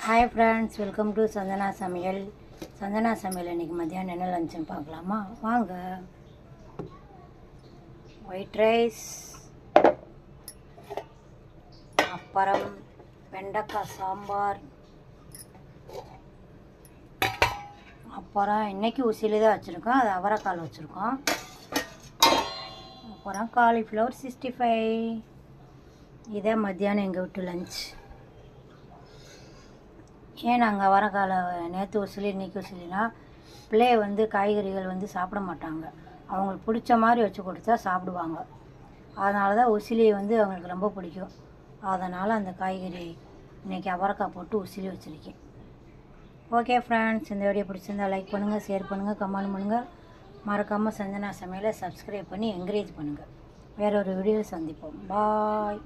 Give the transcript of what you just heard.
Hi friends, welcome to Chandana சமையல். சந்தனா சமையல் இன்றைக்கி மத்தியானம் என்ன லஞ்சுன்னு பார்க்கலாமா? வாங்க. ஒயிட் ரைஸ், அப்புறம் வெண்டைக்காய் சாம்பார், அப்புறம் இன்றைக்கி உசிலி தான் வச்சுருக்கோம், அது அவரைக்கால் வச்சுருக்கோம். அப்புறம் காலிஃப்ளவர் 65. இதே மத்தியானம் எங்கள் வீட்டு லஞ்ச். ஏன் நாங்கள் அவரைக்காலை நேற்று உசிலி இன்றைக்கி உசிலினா பிள்ளைய காய்கறிகள் சாப்பிட மாட்டாங்க. அவங்களுக்கு பிடிச்ச மாதிரி வச்சு கொடுத்தா சாப்பிடுவாங்க. அதனால தான் உசிலி அவங்களுக்கு ரொம்ப பிடிக்கும். அதனால் அந்த காய்கறி இன்றைக்கி அவரைக்காய் போட்டு உசிலி வச்சுருக்கேன். ஓகே ஃப்ரெண்ட்ஸ், இந்த வீடியோ பிடிச்சிருந்தால் லைக் பண்ணுங்கள், ஷேர் பண்ணுங்கள், கமெண்ட் பண்ணுங்கள். மறக்காமல் சந்தனா சமையலை சப்ஸ்கிரைப் பண்ணி என்கரேஜ் பண்ணுங்கள். வேற ஒரு வீடியோவில் சந்திப்போம். பாய்.